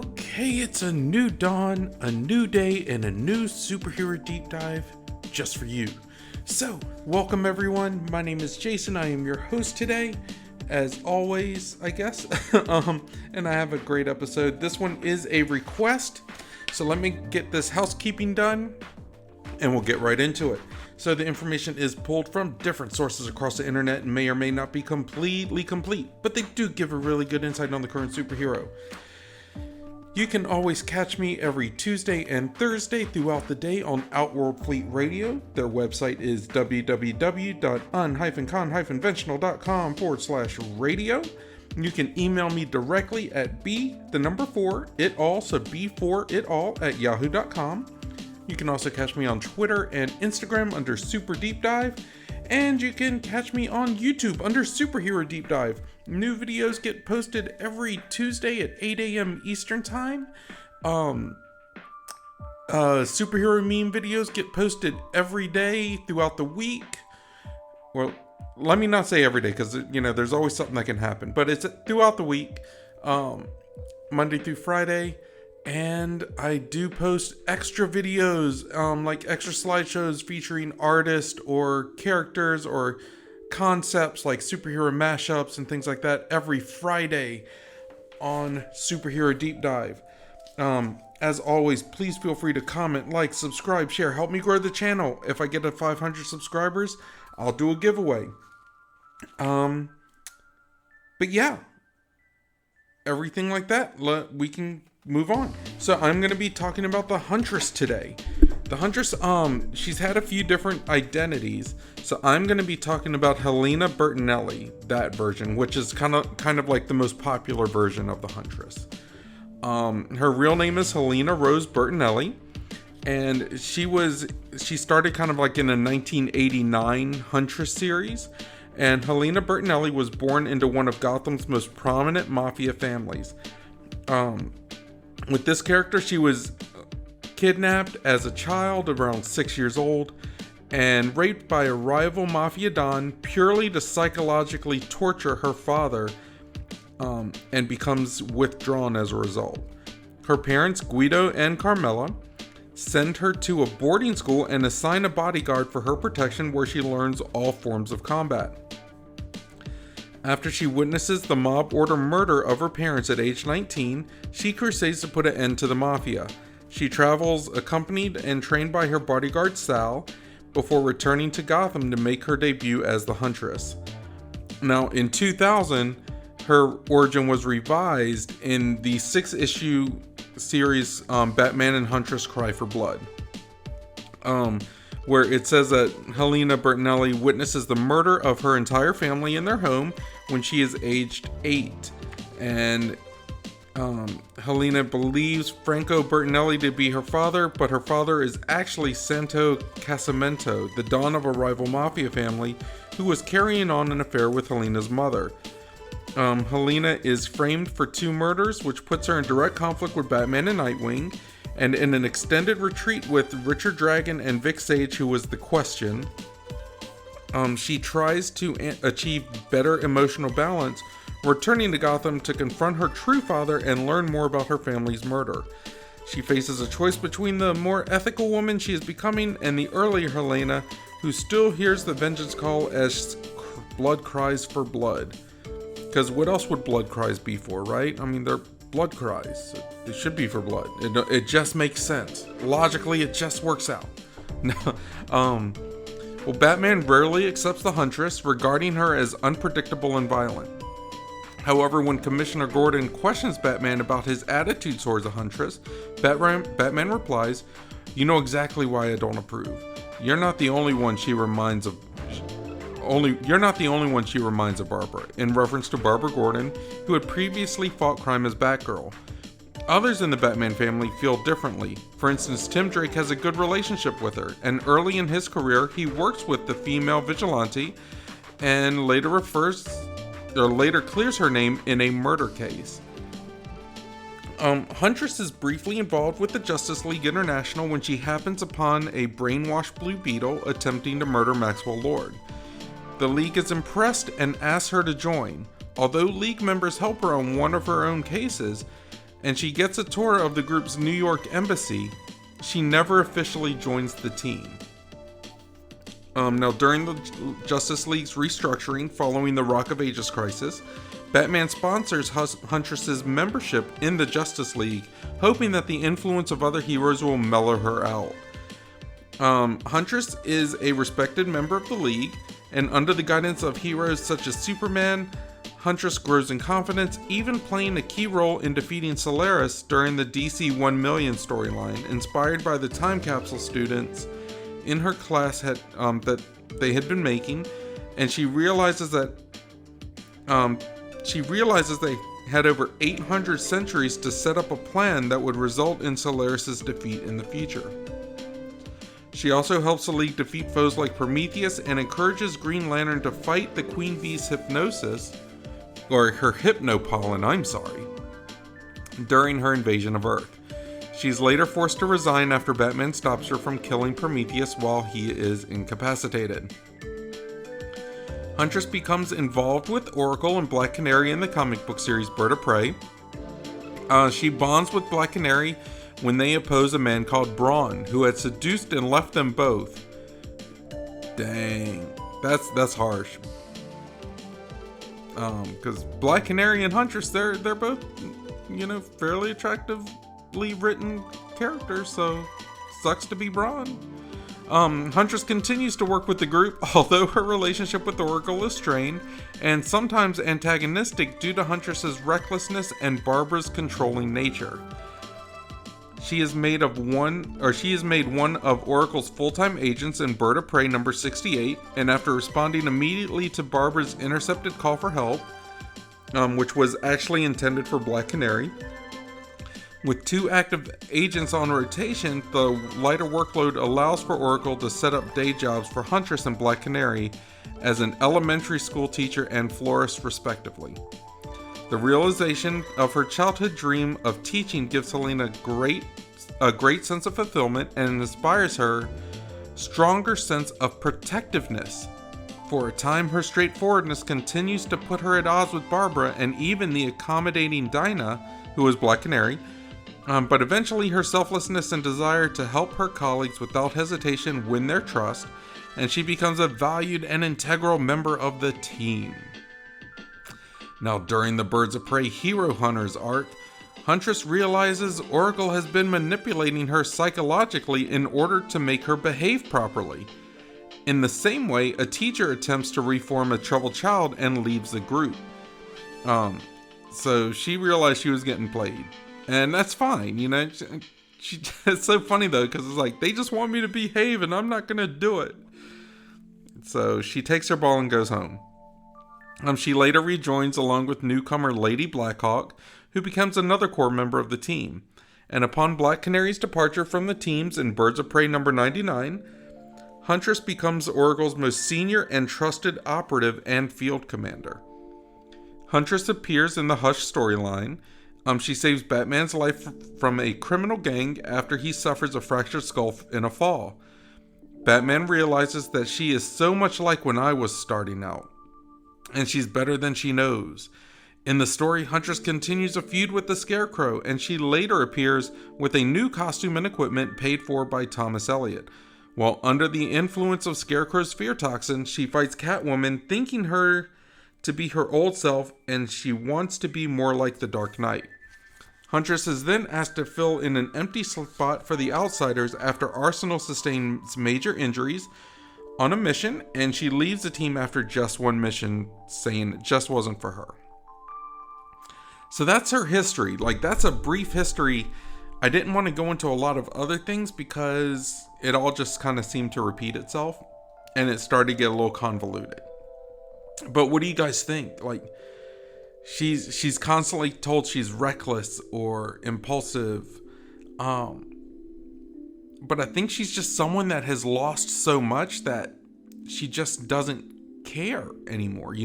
Okay, it's a new dawn, a new day, and a new superhero deep dive just for you. So, welcome everyone. My name is Jason. I am your host today, as always, I guess. And I have a great episode. This one is a request. So let me get this housekeeping done, and we'll get right into it. So the information is pulled from different sources across the internet and may or may not be completely complete, but they do give a really good insight on the current superhero. You can always catch me every Tuesday and Thursday throughout the day on Outworld Fleet Radio. Their website is www.un-conventional.com/radio. You can email me directly at b4itall, so b4itall@yahoo.com. You can also catch me on Twitter and Instagram under Super Deep Dive, and you can catch me on YouTube under Superhero Deep Dive. New videos get posted every Tuesday at 8 a.m. Eastern Time. Superhero meme videos get posted every day throughout the week. Well, let me not say every day, because there's always something that can happen, but it's throughout the week, Monday through Friday. And I do post extra videos, like extra slideshows featuring artists or characters or concepts like superhero mashups and things like that every Friday on Superhero Deep Dive. As always, please feel free to comment, like, subscribe, share, help me grow the channel. If I get to 500 subscribers, I'll do a giveaway. But yeah, everything like that, we can move on. So I'm going to be talking about the Huntress today. The Huntress, she's had a few different identities. So I'm going to be talking about Helena Bertinelli, that version, which is kind of like the most popular version of the Huntress. Her real name is Helena Rose Bertinelli, and she started kind of like in a 1989 Huntress series. And Helena Bertinelli was born into one of Gotham's most prominent mafia families. With this character, she was kidnapped as a child around 6 years old and raped by a rival mafia don purely to psychologically torture her father, and becomes withdrawn as a result. Her parents, Guido and Carmela, send her to a boarding school and assign a bodyguard for her protection, where she learns all forms of combat. After she witnesses the mob order murder of her parents at age 19, she crusades to put an end to the mafia. She travels accompanied and trained by her bodyguard Sal before returning to Gotham to make her debut as the Huntress. Now, in 2000, her origin was revised in the 6-issue series Batman and Huntress Cry for Blood, where it says that Helena Bertinelli witnesses the murder of her entire family in their home when she is aged 8. And Helena believes Franco Bertinelli to be her father, but her father is actually Santo Casamento, the don of a rival mafia family who was carrying on an affair with Helena's mother. Helena is framed for 2 murders, which puts her in direct conflict with Batman and Nightwing. And in an extended retreat with Richard Dragon and Vic Sage, who was the Question, she tries to achieve better emotional balance, returning to Gotham to confront her true father and learn more about her family's murder. She faces a choice between the more ethical woman she is becoming and the earlier Helena, who still hears the vengeance call as blood cries for blood. Because what else would blood cries be for, right? I mean, they're blood cries. It should be for blood. It just makes sense. Logically, it just works out. Well, Batman rarely accepts the Huntress, regarding her as unpredictable and violent. However, when Commissioner Gordon questions Batman about his attitude towards the Huntress, Batman replies, "You know exactly why I don't approve. You're not the only one she reminds of Barbara," in reference to Barbara Gordon, who had previously fought crime as Batgirl. Others in the Batman family feel differently. For instance, Tim Drake has a good relationship with her, and early in his career, he works with the female vigilante, and later clears her name in a murder case. Huntress is briefly involved with the Justice League International when she happens upon a brainwashed Blue Beetle attempting to murder Maxwell Lord. The League is impressed and asks her to join. Although League members help her on one of her own cases, and she gets a tour of the group's New York embassy, she never officially joins the team. Now, during the Justice League's restructuring following the Rock of Ages crisis, Batman sponsors Huntress's membership in the Justice League, hoping that the influence of other heroes will mellow her out. Huntress is a respected member of the League, and under the guidance of heroes such as Superman, Huntress grows in confidence, even playing a key role in defeating Solaris during the DC 1 Million storyline, inspired by the time capsule students in her class that they had been making, and she realizes they had over 800 centuries to set up a plan that would result in Solaris' defeat in the future. She also helps the League defeat foes like Prometheus and encourages Green Lantern to fight the Queen Bee's hypnosis, or her hypnopollen, during her invasion of Earth. She's later forced to resign after Batman stops her from killing Prometheus while he is incapacitated. Huntress becomes involved with Oracle and Black Canary in the comic book series Bird of Prey. She bonds with Black Canary when they oppose a man called Brawn, who had seduced and left them both. Dang, that's harsh. Because Black Canary and Huntress, they're both, fairly attractively written characters, so sucks to be Brawn. Huntress continues to work with the group, although her relationship with Oracle is strained, and sometimes antagonistic due to Huntress's recklessness and Barbara's controlling nature. She is made one of Oracle's full-time agents in Bird of Prey number 68, and after responding immediately to Barbara's intercepted call for help, which was actually intended for Black Canary, with 2 active agents on rotation, the lighter workload allows for Oracle to set up day jobs for Huntress and Black Canary as an elementary school teacher and florist respectively. The realization of her childhood dream of teaching gives Selena a great sense of fulfillment and inspires her stronger sense of protectiveness. For a time, her straightforwardness continues to put her at odds with Barbara and even the accommodating Dinah, who is Black Canary, but eventually her selflessness and desire to help her colleagues without hesitation win their trust, and she becomes a valued and integral member of the team. Now, during the Birds of Prey Hero Hunters arc, Huntress realizes Oracle has been manipulating her psychologically in order to make her behave properly. In the same way, a teacher attempts to reform a troubled child and leaves the group. So she realized she was getting played. And that's fine, it's so funny though, because it's like, they just want me to behave and I'm not going to do it. So she takes her ball and goes home. She later rejoins along with newcomer Lady Blackhawk, who becomes another core member of the team. And upon Black Canary's departure from the teams in Birds of Prey number 99, Huntress becomes Oracle's most senior and trusted operative and field commander. Huntress appears in the Hush storyline. She saves Batman's life from a criminal gang after he suffers a fractured skull in a fall. Batman realizes that she is so much like when I was starting out, and she's better than she knows. In the story, Huntress continues a feud with the Scarecrow, and she later appears with a new costume and equipment paid for by Thomas Elliot. While under the influence of Scarecrow's fear toxin, she fights Catwoman, thinking her to be her old self, and she wants to be more like the Dark Knight. Huntress is then asked to fill in an empty spot for the Outsiders after Arsenal sustains major injuries on a mission, and she leaves the team after just one mission, saying it just wasn't for her. So that's her history. That's a brief history. I didn't want to go into a lot of other things because it all just kind of seemed to repeat itself, and it started to get a little convoluted. But what do you guys think? She's constantly told she's reckless or impulsive. But I think she's just someone that has lost so much that she just doesn't care anymore.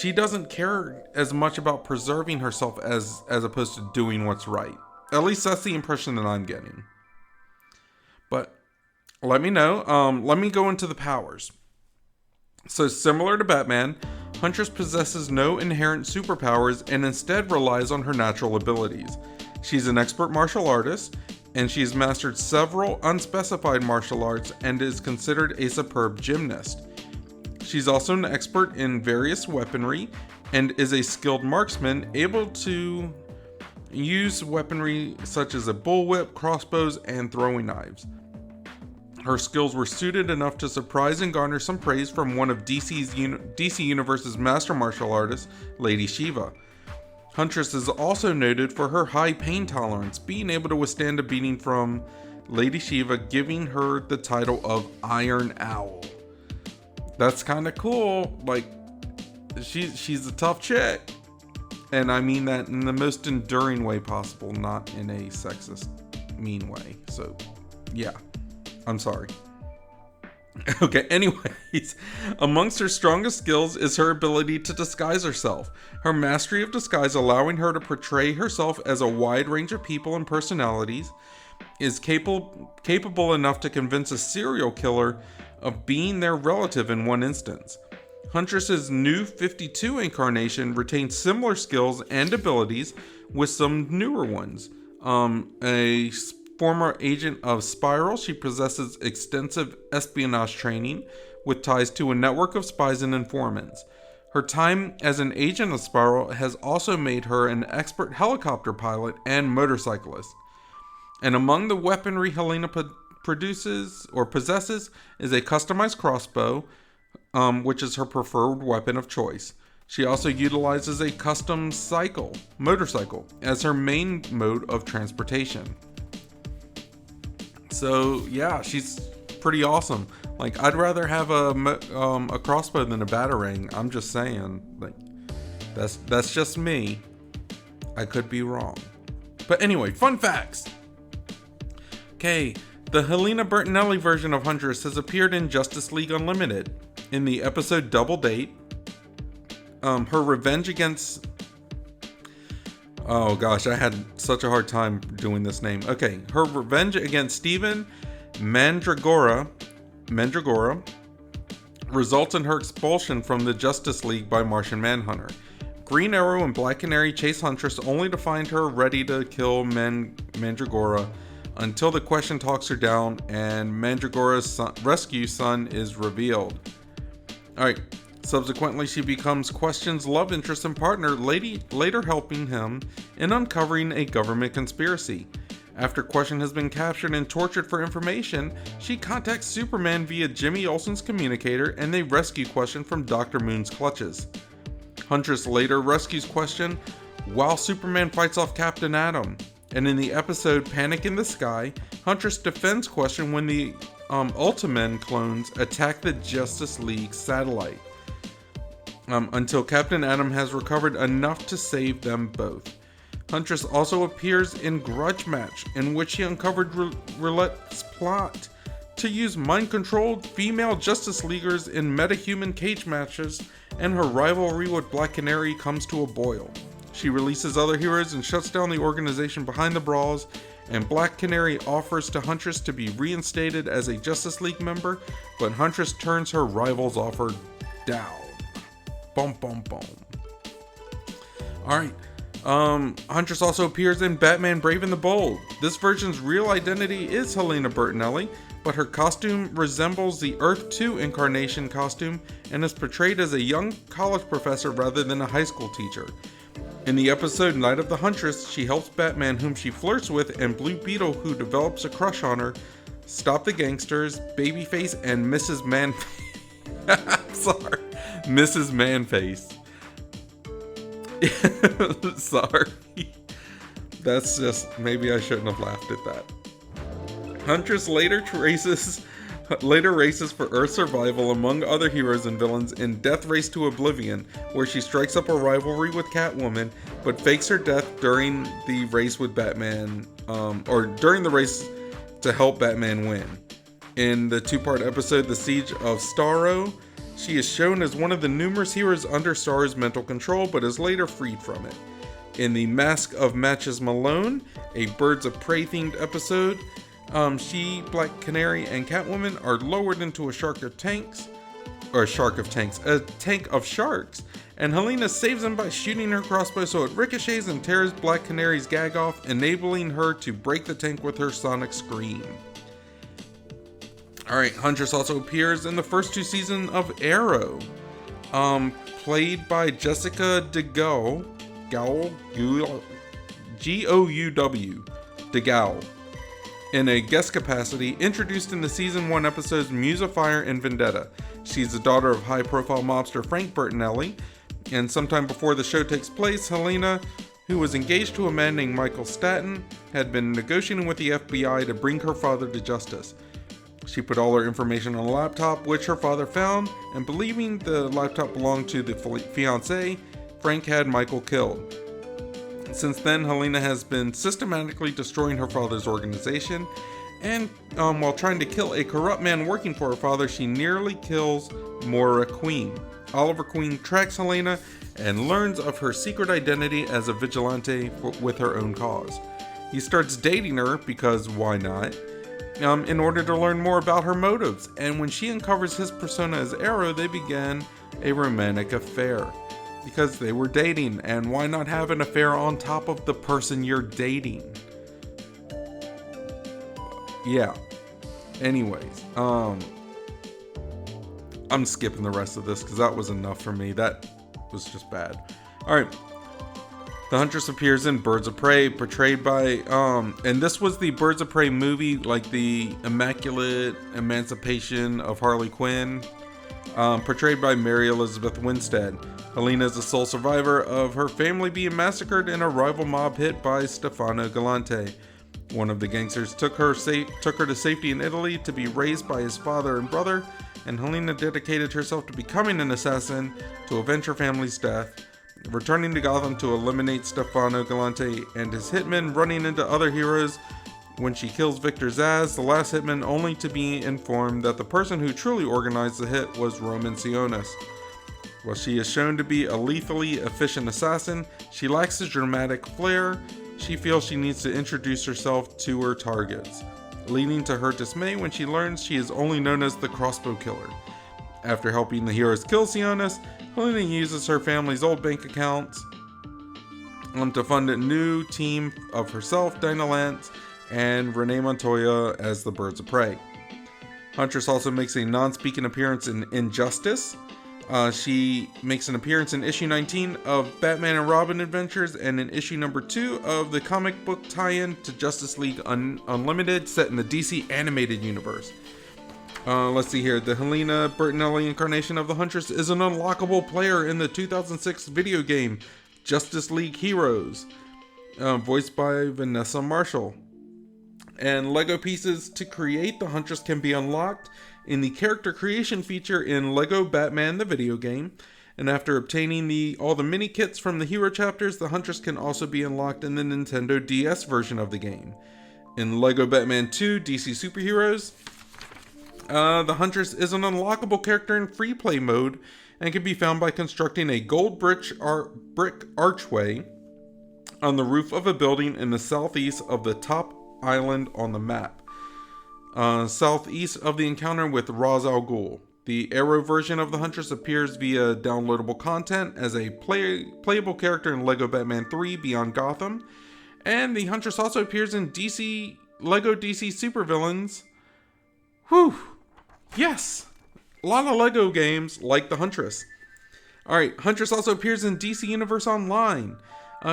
She doesn't care as much about preserving herself as opposed to doing what's right. At least that's the impression that I'm getting. But let me know. Let me go into the powers. So similar to Batman, Huntress possesses no inherent superpowers and instead relies on her natural abilities. She's an expert martial artist, and she's mastered several unspecified martial arts and is considered a superb gymnast. She's also an expert in various weaponry and is a skilled marksman, able to use weaponry such as a bullwhip, crossbows, and throwing knives. Her skills were suited enough to surprise and garner some praise from one of DC Universe's master martial artists, Lady Shiva. Huntress is also noted for her high pain tolerance, being able to withstand a beating from Lady Shiva, giving her the title of Iron Owl. That's kind of cool. Like, she's a tough chick. And I mean that in the most enduring way possible, not in a sexist, mean way. So, yeah. I'm sorry. Okay, anyways, amongst her strongest skills is her ability to disguise herself. Her mastery of disguise, allowing her to portray herself as a wide range of people and personalities, is capable enough to convince a serial killer of being their relative in one instance. Huntress's new 52 incarnation retains similar skills and abilities with some newer ones. A former agent of Spiral, she possesses extensive espionage training with ties to a network of spies and informants. Her time as an agent of Spiral has also made her an expert helicopter pilot and motorcyclist. And among the weaponry Helena possesses is a customized crossbow, which is her preferred weapon of choice. She also utilizes a custom motorcycle, as her main mode of transportation. So yeah, she's pretty awesome. Like, I'd rather have a crossbow than a batarang. I'm just saying. Like, that's just me. I could be wrong. But anyway, fun facts. Okay, the Helena Bertinelli version of Huntress has appeared in Justice League Unlimited in the episode Double Date. Her revenge against... Oh gosh, I had such a hard time doing this name. Okay, her revenge against Steven Mandragora results in her expulsion from the Justice League by Martian Manhunter. Green Arrow and Black Canary chase Huntress only to find her ready to kill Mandragora until the Question talks her down and Mandragora's rescue son is revealed. Alright. Subsequently, she becomes Question's love interest and partner, later helping him in uncovering a government conspiracy. After Question has been captured and tortured for information, she contacts Superman via Jimmy Olsen's communicator, and they rescue Question from Dr. Moon's clutches. Huntress later rescues Question while Superman fights off Captain Atom. And in the episode Panic in the Sky, Huntress defends Question when the Ultimen clones attack the Justice League satellite. Until Captain Atom has recovered enough to save them both. Huntress also appears in Grudge Match, in which she uncovered Roulette's plot to use mind-controlled female Justice Leaguers in meta-human cage matches, and her rivalry with Black Canary comes to a boil. She releases other heroes and shuts down the organization behind the brawls, and Black Canary offers to Huntress to be reinstated as a Justice League member, but Huntress turns her rival's offer down. Boom, boom, boom. Alright. Huntress also appears in Batman Brave and the Bold. This version's real identity is Helena Bertinelli, but her costume resembles the Earth 2 incarnation costume and is portrayed as a young college professor rather than a high school teacher. In the episode Night of the Huntress, she helps Batman, whom she flirts with, and Blue Beetle, who develops a crush on her, stop the gangsters, Babyface, and Mrs. Sorry. Mrs. Manface. Sorry. That's just, maybe I shouldn't have laughed at that. Huntress later races for Earth survival among other heroes and villains in Death Race to Oblivion, where she strikes up a rivalry with Catwoman, but fakes her death during the race with Batman, or during the race to help Batman win. In the two-part episode, The Siege of Starro, she is shown as one of the numerous heroes under Starro's mental control, but is later freed from it. In the Mask of Matches Malone, a Birds of Prey themed episode, she, Black Canary, and Catwoman are lowered into a shark of tanks. or a shark of tanks, a tank of sharks. And Helena saves him by shooting her crossbow so it ricochets and tears Black Canary's gag off, enabling her to break the tank with her sonic scream. Alright, Huntress also appears in the first 2 seasons of Arrow, played by Jessica DeGauw, G-O-U-W, DeGauw, in a guest capacity, introduced in the season 1 episodes Muse of Fire and Vendetta. She's the daughter of high-profile mobster Frank Bertinelli, and sometime before the show takes place, Helena, who was engaged to a man named Michael Staton, had been negotiating with the FBI to bring her father to justice. She put all her information on a laptop, which her father found, and believing the laptop belonged to the fiancé, Frank had Michael killed. Since then, Helena has been systematically destroying her father's organization, and while trying to kill a corrupt man working for her father, she nearly kills Maura Queen. Oliver Queen tracks Helena and learns of her secret identity as a vigilante with her own cause. He starts dating her, because why not, in order to learn more about her motives, and when she uncovers his persona as Arrow, they began a romantic affair. Because they were dating, and why not have an affair on top of the person you're dating? Yeah. Anyways, I'm skipping the rest of this because that was enough for me. That was just bad. Alright. The Huntress appears in Birds of Prey, portrayed by, and this was the Birds of Prey movie, like the Immaculate Emancipation of Harley Quinn, portrayed by Mary Elizabeth Winstead. Helena is the sole survivor of her family being massacred in a rival mob hit by Stefano Galante. One of the gangsters took her to safety in Italy to be raised by his father and brother, and Helena dedicated herself to becoming an assassin to avenge her family's death, returning to Gotham to eliminate Stefano Galante and his hitmen, running into other heroes when she kills Victor Zsasz, the last hitman, only to be informed that the person who truly organized the hit was Roman Sionis. While she is shown to be a lethally efficient assassin, she lacks the dramatic flair. She feels she needs to introduce herself to her targets, leading to her dismay when she learns she is only known as the Crossbow Killer. After helping the heroes kill Sionis, Helena uses her family's old bank accounts to fund a new team of herself, Dinah Lance, and Renee Montoya as the Birds of Prey. Huntress also makes a non-speaking appearance in Injustice. She makes an appearance in issue 19 of Batman and Robin Adventures and in issue number 2 of the comic book tie-in to Justice League Unlimited set in the DC animated universe. Let's see here. The Helena Bertinelli incarnation of the Huntress is an unlockable player in the 2006 video game Justice League Heroes, voiced by Vanessa Marshall. And Lego pieces to create the Huntress can be unlocked in the character creation feature in Lego Batman the video game, and after obtaining all the mini kits from the hero chapters, the Huntress can also be unlocked in the Nintendo DS version of the game. In Lego Batman 2 DC Superheroes, the Huntress is an unlockable character in free play mode and can be found by constructing a gold brick archway on the roof of a building in the southeast of the top island on the map, southeast of the encounter with Ra's al Ghul. The Arrow version of the Huntress appears via downloadable content as a playable character in Lego Batman 3 Beyond Gotham, and the Huntress also appears in Lego DC Supervillains. Whew! Yes! A lot of Lego games like the Huntress. Alright, Huntress also appears in DC Universe Online.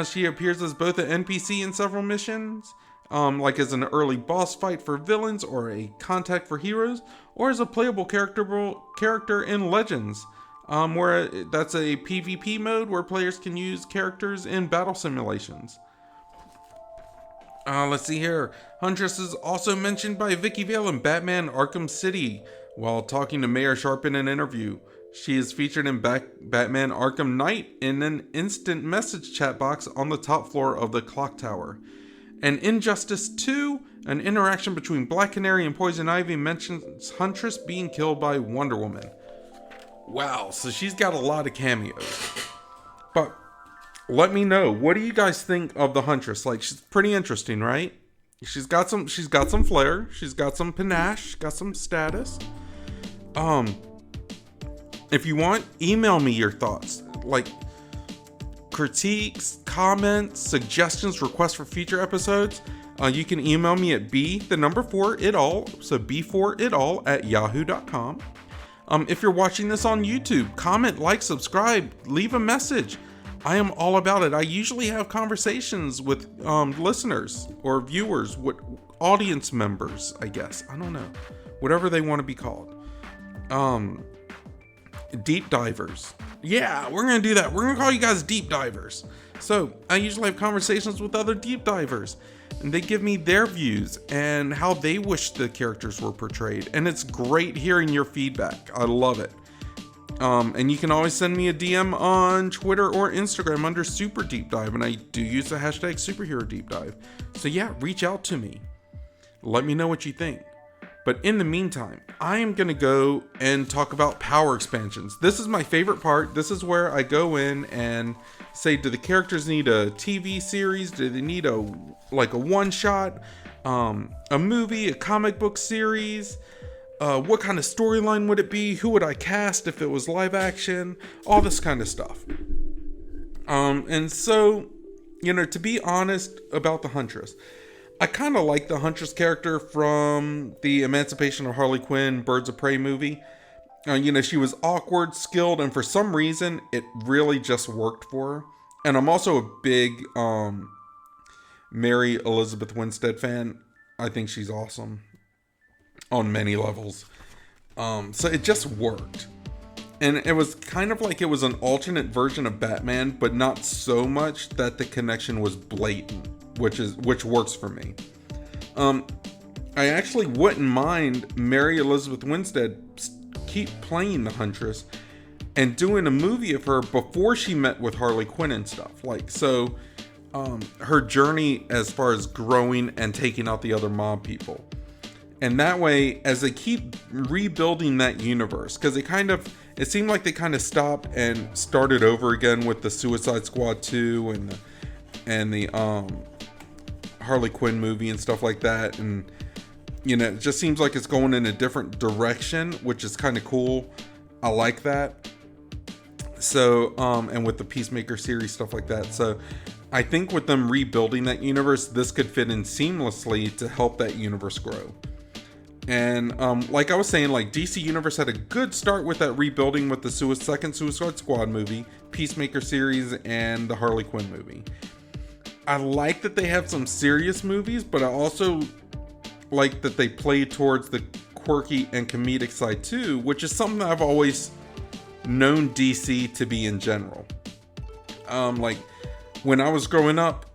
She appears as both an NPC in several missions, like as an early boss fight for villains or a contact for heroes, or as a playable character in Legends, where that's a PvP mode where players can use characters in battle simulations. Let's see here. Huntress is also mentioned by Vicky Vale in Batman Arkham City while talking to Mayor Sharp in an interview. She is featured in Batman Arkham Knight in an instant message chat box on the top floor of the clock tower. And Injustice 2, an interaction between Black Canary and Poison Ivy mentions Huntress being killed by Wonder Woman. Wow, so she's got a lot of cameos. But let me know, what do you guys think of the Huntress? Like, she's pretty interesting, right? She's got some flair, she's got some panache, got some status. If you want, email me your thoughts, like critiques, comments, suggestions, requests for future episodes. You can email me at b4itall, so b4itall@yahoo.com. If you're watching this on YouTube, comment, like, subscribe, leave a message. I am all about it. I usually have conversations with listeners or viewers, with audience members, I guess. I don't know. Whatever they want to be called. Deep divers. Yeah, we're going to do that. We're going to call you guys deep divers. So I usually have conversations with other deep divers, and they give me their views and how they wish the characters were portrayed. And it's great hearing your feedback. I love it. And you can always send me a DM on Twitter or Instagram under Super Deep Dive, and I do use the hashtag superherodeepdive. So yeah, reach out to me. Let me know what you think. But in the meantime, I am going to go and talk about power expansions. This is my favorite part. This is where I go in and say, do the characters need a TV series? Do they need a one-shot, a movie, a comic book series? What kind of storyline would it be? Who would I cast if it was live action? All this kind of stuff. And so, to be honest about the Huntress, I kind of like the Huntress character from the Emancipation of Harley Quinn Birds of Prey movie. She was awkward, skilled, and for some reason, it really just worked for her. And I'm also a big Mary Elizabeth Winstead fan. I think she's awesome on many levels. So it just worked. And it was kind of like it was an alternate version of Batman, but not so much that the connection was blatant, which works for me. I actually wouldn't mind Mary Elizabeth Winstead keep playing the Huntress and doing a movie of her before she met with Harley Quinn and stuff. Her journey as far as growing and taking out the other mob people. And that way, as they keep rebuilding that universe, because it seemed like they kind of stopped and started over again with the Suicide Squad 2 and the Harley Quinn movie and stuff like that. And, it just seems like it's going in a different direction, which is kind of cool. I like that. So, and with the Peacemaker series, stuff like that. So, I think with them rebuilding that universe, this could fit in seamlessly to help that universe grow. And like I was saying, DC Universe had a good start with that rebuilding with the second Suicide Squad movie, Peacemaker series, and the Harley Quinn movie. I like that they have some serious movies, but I also like that they play towards the quirky and comedic side too, which is something I've always known DC to be in general. When I was growing up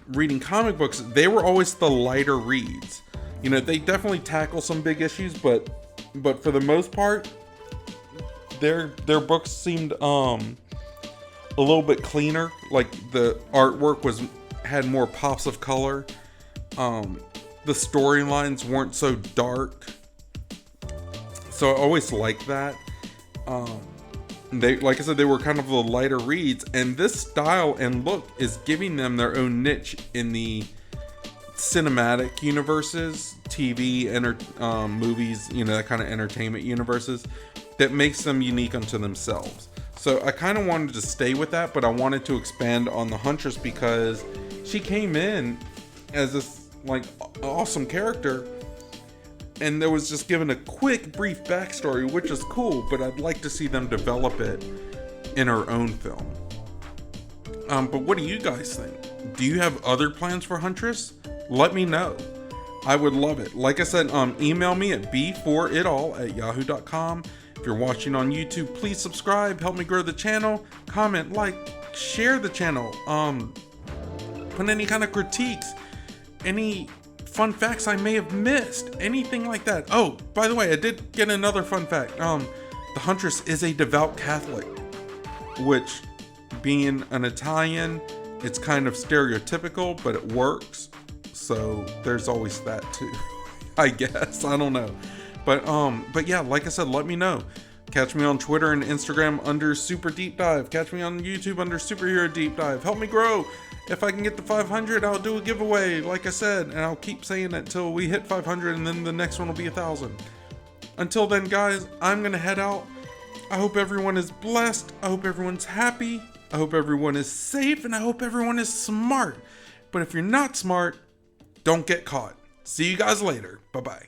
reading comic books, they were always the lighter reads. They definitely tackle some big issues, but for the most part, their books seemed a little bit cleaner. Like the artwork had more pops of color. The storylines weren't so dark. So I always liked that. Like I said, they were kind of the lighter reads, and this style and look is giving them their own niche in the cinematic universes, TV, movies, that kind of entertainment universes that makes them unique unto themselves. So I kind of wanted to stay with that, but I wanted to expand on the Huntress because she came in as this awesome character, and there was just given a quick brief backstory, which is cool, but I'd like to see them develop it in her own film. But what do you guys think? Do you have other plans for Huntress? Let me know. I would love it. Like I said, email me at b4itall@yahoo.com. If you're watching on YouTube, please subscribe, help me grow the channel, comment, share the channel, put any kind of critiques, any fun facts I may have missed, anything like that. Oh, by the way, I did get another fun fact. The Huntress is a devout Catholic, which, being an Italian, it's kind of stereotypical, but it works. So there's always that too, I guess. I don't know. But yeah, like I said, let me know. Catch me on Twitter and Instagram under Super Deep Dive. Catch me on YouTube under Superhero Deep Dive. Help me grow. If I can get to 500, I'll do a giveaway, like I said, and I'll keep saying it till we hit 500, and then the next one will be 1,000. Until then, guys, I'm gonna head out. I hope everyone is blessed. I hope everyone's happy. I hope everyone is safe, and I hope everyone is smart. But if you're not smart, don't get caught. See you guys later. Bye-bye.